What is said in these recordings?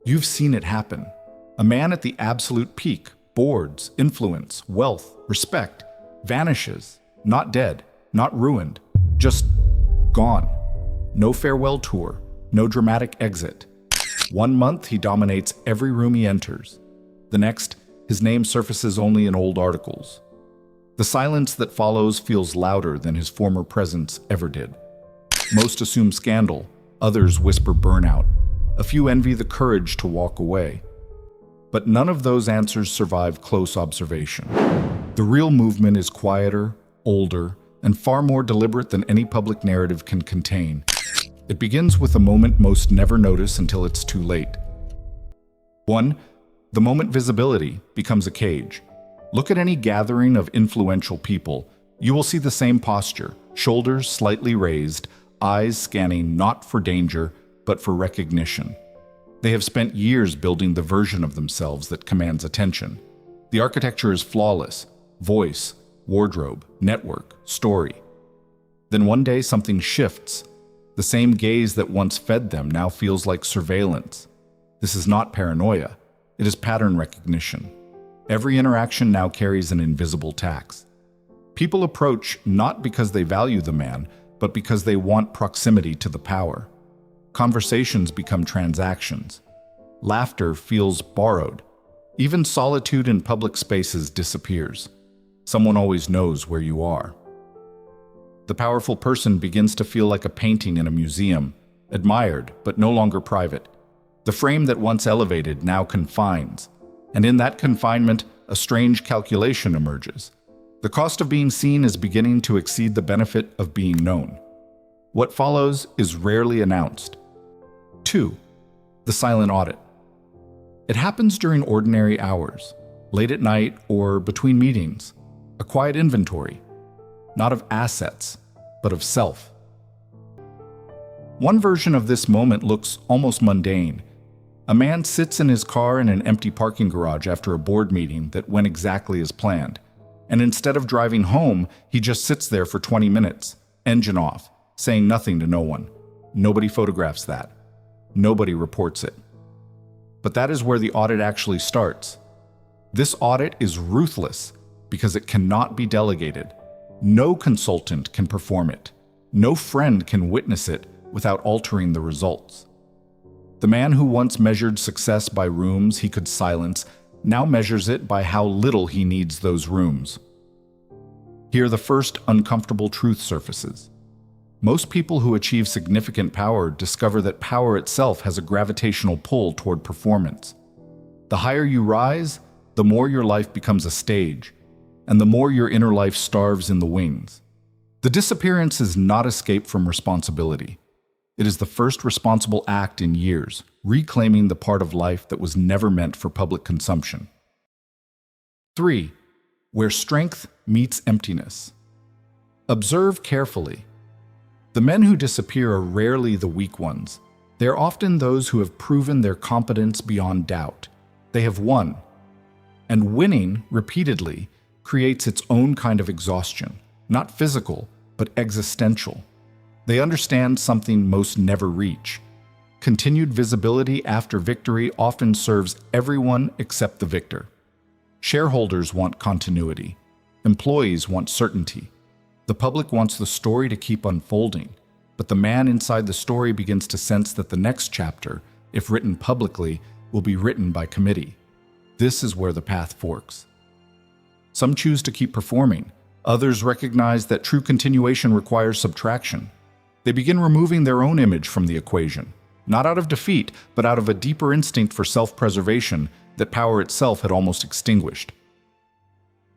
You've seen it happen. A man at the absolute peak, boards, influence, wealth, respect, vanishes, not dead, not ruined, just gone. No farewell tour, no dramatic exit. 1 month, he dominates every room he enters. The next, his name surfaces only in old articles. The silence that follows feels louder than his former presence ever did. Most assume scandal, others whisper burnout. A few envy the courage to walk away. But none of those answers survive close observation. The real movement is quieter, older, and far more deliberate than any public narrative can contain. It begins with a moment most never notice until it's too late. 1. The moment visibility becomes a cage. Look at any gathering of influential people. You will see the same posture, shoulders slightly raised, eyes scanning not for danger, but for recognition. They have spent years building the version of themselves that commands attention. The architecture is flawless: voice, wardrobe, network, story. Then one day something shifts. The same gaze that once fed them now feels like surveillance. This is not paranoia. It is pattern recognition. Every interaction now carries an invisible tax. People approach not because they value the man, but because they want proximity to the power. Conversations become transactions. Laughter feels borrowed. Even solitude in public spaces disappears. Someone always knows where you are. The powerful person begins to feel like a painting in a museum, admired but no longer private. The frame that once elevated now confines, and in that confinement, a strange calculation emerges. The cost of being seen is beginning to exceed the benefit of being known. What follows is rarely announced. 2. The silent audit. It happens during ordinary hours, late at night or between meetings. A quiet inventory, not of assets, but of self. One version of this moment looks almost mundane. A man sits in his car in an empty parking garage after a board meeting that went exactly as planned. And instead of driving home, he just sits there for 20 minutes, engine off, saying nothing to no one. Nobody photographs that. Nobody reports it. But that is where the audit actually starts. This audit is ruthless because it cannot be delegated. No consultant can perform it. No friend can witness it without altering the results. The man who once measured success by rooms he could silence now measures it by how little he needs those rooms. Here the first uncomfortable truth surfaces. Most people who achieve significant power discover that power itself has a gravitational pull toward performance. The higher you rise, the more your life becomes a stage, and the more your inner life starves in the wings. The disappearance is not escape from responsibility. It is the first responsible act in years, reclaiming the part of life that was never meant for public consumption. 3. Where strength meets emptiness. Observe carefully. The men who disappear are rarely the weak ones. They are often those who have proven their competence beyond doubt. They have won. And winning, repeatedly, creates its own kind of exhaustion, not physical, but existential. They understand something most never reach. Continued visibility after victory often serves everyone except the victor. Shareholders want continuity. Employees want certainty. The public wants the story to keep unfolding, but the man inside the story begins to sense that the next chapter, if written publicly, will be written by committee. This is where the path forks. Some choose to keep performing. Others recognize that true continuation requires subtraction. They begin removing their own image from the equation, not out of defeat, but out of a deeper instinct for self-preservation that power itself had almost extinguished.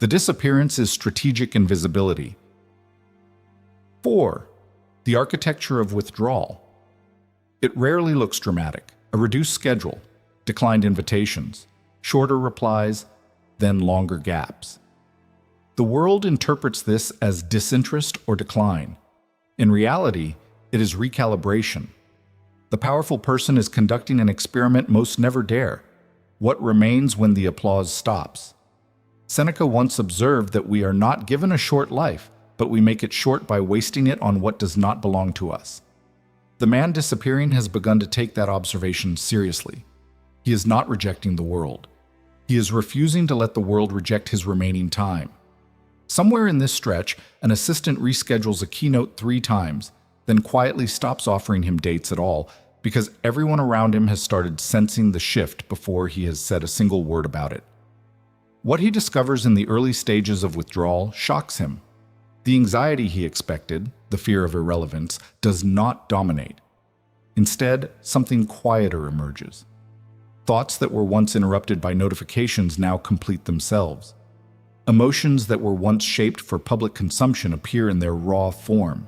The disappearance is strategic invisibility. 4. The architecture of withdrawal. It rarely looks dramatic. A reduced schedule, declined invitations, shorter replies, then longer gaps. The world interprets this as disinterest or decline. In reality, it is recalibration. The powerful person is conducting an experiment most never dare. What remains when the applause stops? Seneca once observed that we are not given a short life, but we make it short by wasting it on what does not belong to us. The man disappearing has begun to take that observation seriously. He is not rejecting the world. He is refusing to let the world reject his remaining time. Somewhere in this stretch, an assistant reschedules a keynote 3 times, then quietly stops offering him dates at all because everyone around him has started sensing the shift before he has said a single word about it. What he discovers in the early stages of withdrawal shocks him. The anxiety he expected, the fear of irrelevance, does not dominate. Instead, something quieter emerges. Thoughts that were once interrupted by notifications now complete themselves. Emotions that were once shaped for public consumption appear in their raw form.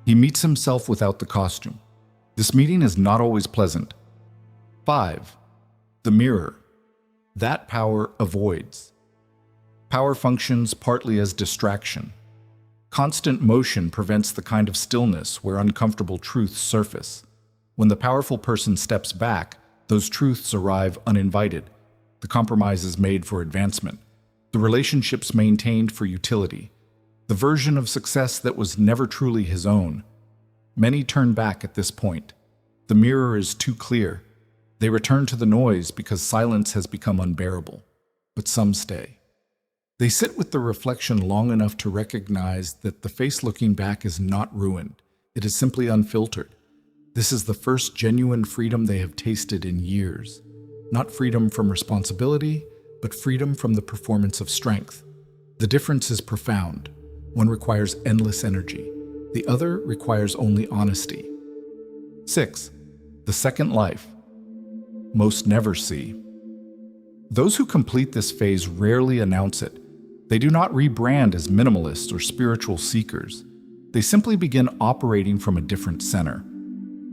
He meets himself without the costume. This meeting is not always pleasant. 5. The mirror. That power avoids. Power functions partly as distraction. Constant motion prevents the kind of stillness where uncomfortable truths surface. When the powerful person steps back, those truths arrive uninvited. The compromise is made for advancement. The relationships maintained for utility. The version of success that was never truly his own. Many turn back at this point. The mirror is too clear. They return to the noise because silence has become unbearable. But some stay. They sit with the reflection long enough to recognize that the face looking back is not ruined. It is simply unfiltered. This is the first genuine freedom they have tasted in years. Not freedom from responsibility, but freedom from the performance of strength. The difference is profound. One requires endless energy. The other requires only honesty. 6. The second life. Most never see. Those who complete this phase rarely announce it. They do not rebrand as minimalists or spiritual seekers. They simply begin operating from a different center.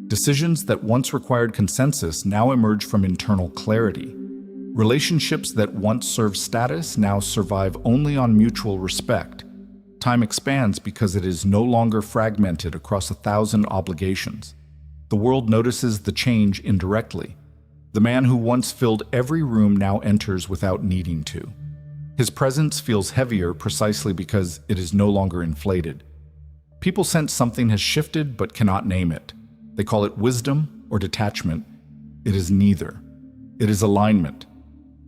Decisions that once required consensus now emerge from internal clarity. Relationships that once served status now survive only on mutual respect. Time expands because it is no longer fragmented across 1,000 obligations. The world notices the change indirectly. The man who once filled every room now enters without needing to. His presence feels heavier precisely because it is no longer inflated. People sense something has shifted but cannot name it. They call it wisdom or detachment. It is neither. It is alignment.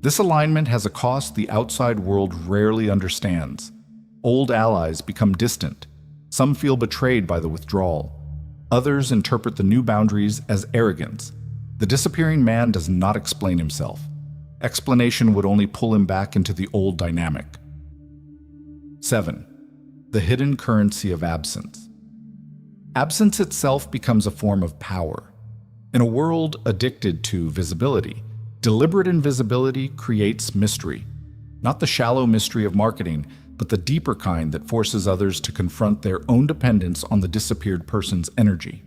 This alignment has a cost the outside world rarely understands. Old allies become distant. Some feel betrayed by the withdrawal. Others interpret the new boundaries as arrogance. The disappearing man does not explain himself. Explanation would only pull him back into the old dynamic. 7. The hidden currency of absence. Absence itself becomes a form of power. In a world addicted to visibility, deliberate invisibility creates mystery. Not the shallow mystery of marketing, but the deeper kind that forces others to confront their own dependence on the disappeared person's energy.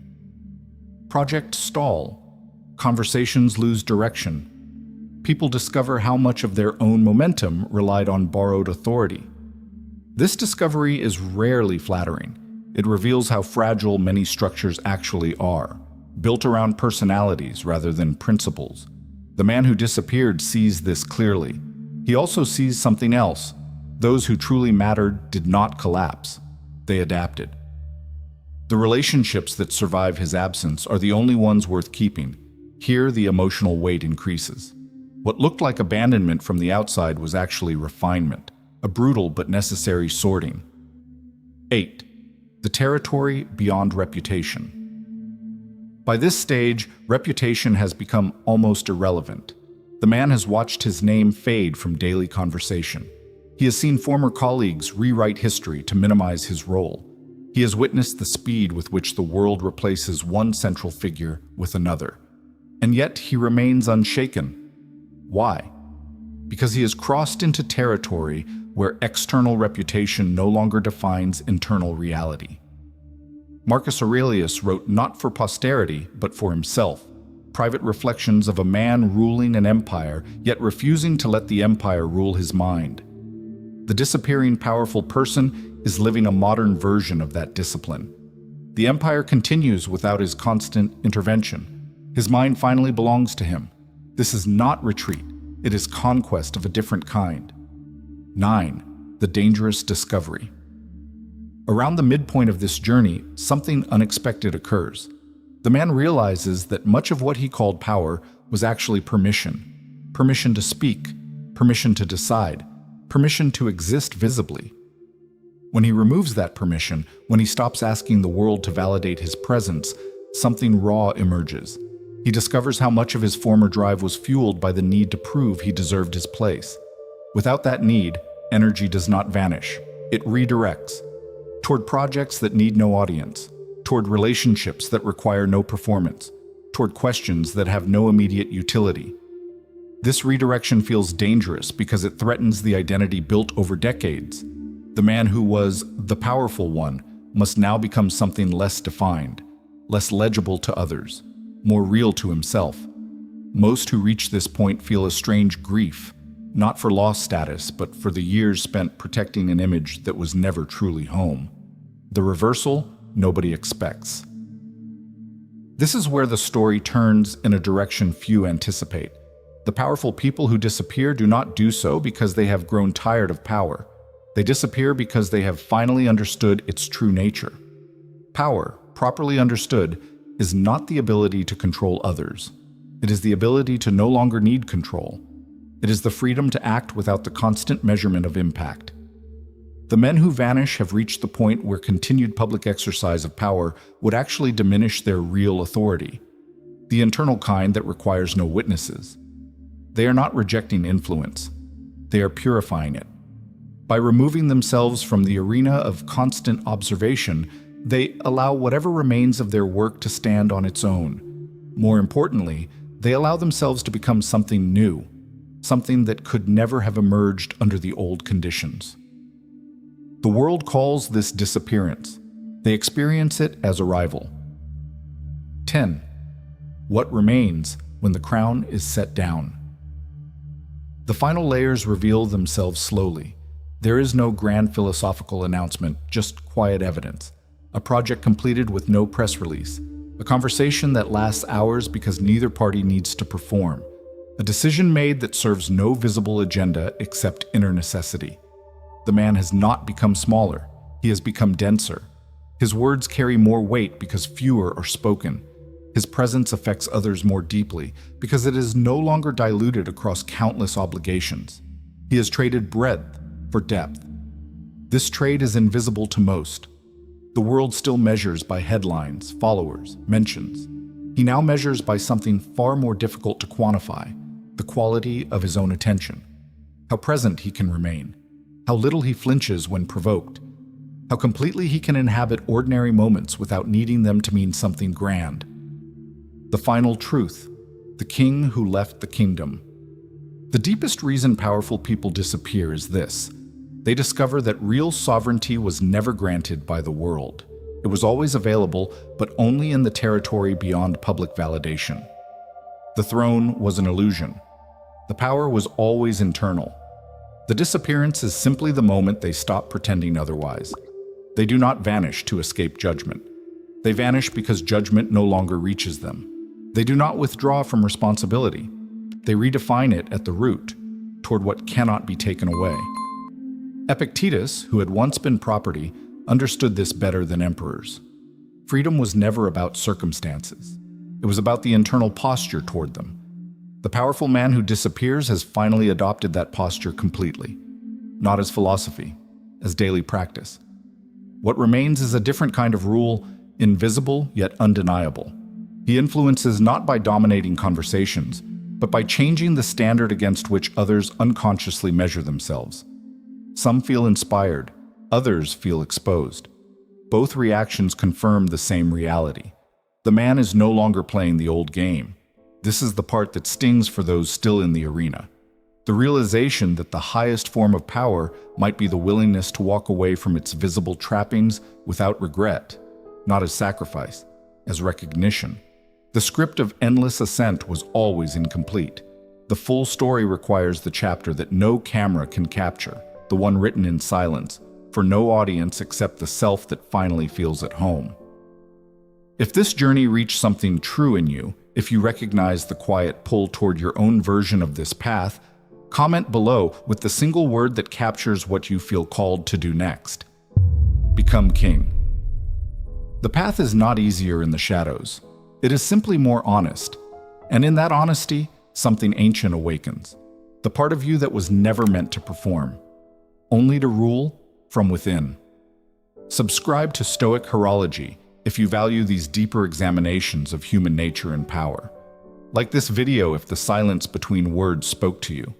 Projects stall. Conversations lose direction. People discover how much of their own momentum relied on borrowed authority. This discovery is rarely flattering. It reveals how fragile many structures actually are, built around personalities rather than principles. The man who disappeared sees this clearly. He also sees something else. Those who truly mattered did not collapse. They adapted. The relationships that survive his absence are the only ones worth keeping. Here, the emotional weight increases. What looked like abandonment from the outside was actually refinement, a brutal but necessary sorting. 8. The territory beyond reputation. By this stage, reputation has become almost irrelevant. The man has watched his name fade from daily conversation. He has seen former colleagues rewrite history to minimize his role. He has witnessed the speed with which the world replaces one central figure with another. And yet he remains unshaken. Why? Because he has crossed into territory where external reputation no longer defines internal reality. Marcus Aurelius wrote not for posterity, but for himself, private reflections of a man ruling an empire, yet refusing to let the empire rule his mind. The disappearing powerful person is living a modern version of that discipline. The empire continues without his constant intervention. His mind finally belongs to him. This is not retreat. It is conquest of a different kind. 9. The dangerous discovery. Around the midpoint of this journey, something unexpected occurs. The man realizes that much of what he called power was actually permission. Permission to speak, permission to decide, permission to exist visibly. When he removes that permission, when he stops asking the world to validate his presence, something raw emerges. He discovers how much of his former drive was fueled by the need to prove he deserved his place. Without that need, energy does not vanish. It redirects toward projects that need no audience, toward relationships that require no performance, toward questions that have no immediate utility. This redirection feels dangerous because it threatens the identity built over decades. The man who was the powerful one must now become something less defined, less legible to others, more real to himself. Most who reach this point feel a strange grief, not for lost status, but for the years spent protecting an image that was never truly home. The reversal nobody expects. This is where the story turns in a direction few anticipate. The powerful people who disappear do not do so because they have grown tired of power. They disappear because they have finally understood its true nature. Power, properly understood, is not the ability to control others. It is the ability to no longer need control. It is the freedom to act without the constant measurement of impact. The men who vanish have reached the point where continued public exercise of power would actually diminish their real authority, the internal kind that requires no witnesses. They are not rejecting influence. They are purifying it. By removing themselves from the arena of constant observation, they allow whatever remains of their work to stand on its own. More importantly, they allow themselves to become something new, something that could never have emerged under the old conditions. The world calls this disappearance. They experience it as arrival. 10. What remains when the crown is set down? The final layers reveal themselves slowly. There is no grand philosophical announcement, just quiet evidence. A project completed with no press release. A conversation that lasts hours because neither party needs to perform. A decision made that serves no visible agenda except inner necessity. The man has not become smaller. He has become denser. His words carry more weight because fewer are spoken. His presence affects others more deeply because it is no longer diluted across countless obligations. He has traded breadth for depth. This trade is invisible to most. The world still measures by headlines, followers, mentions. He now measures by something far more difficult to quantify, the quality of his own attention. How present he can remain. How little he flinches when provoked. How completely he can inhabit ordinary moments without needing them to mean something grand. The final truth, the king who left the kingdom. The deepest reason powerful people disappear is this. They discover that real sovereignty was never granted by the world. It was always available, but only in the territory beyond public validation. The throne was an illusion. The power was always internal. The disappearance is simply the moment they stop pretending otherwise. They do not vanish to escape judgment. They vanish because judgment no longer reaches them. They do not withdraw from responsibility. They redefine it at the root, toward what cannot be taken away. Epictetus, who had once been property, understood this better than emperors. Freedom was never about circumstances. It was about the internal posture toward them. The powerful man who disappears has finally adopted that posture completely, not as philosophy, as daily practice. What remains is a different kind of rule, invisible yet undeniable. He influences not by dominating conversations, but by changing the standard against which others unconsciously measure themselves. Some feel inspired, others feel exposed. Both reactions confirm the same reality. The man is no longer playing the old game. This is the part that stings for those still in the arena. The realization that the highest form of power might be the willingness to walk away from its visible trappings without regret, not as sacrifice, as recognition. The script of endless ascent was always incomplete. The full story requires the chapter that no camera can capture, the one written in silence, for no audience except the self that finally feels at home. If this journey reached something true in you, if you recognize the quiet pull toward your own version of this path, comment below with the single word that captures what you feel called to do next. Become king. The path is not easier in the shadows. It is simply more honest. And in that honesty, something ancient awakens. The part of you that was never meant to perform, only to rule from within. Subscribe to Stoic Horology if you value these deeper examinations of human nature and power. Like this video if the silence between words spoke to you.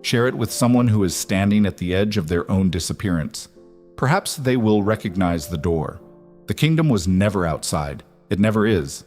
Share it with someone who is standing at the edge of their own disappearance. Perhaps they will recognize the door. The kingdom was never outside. It never is.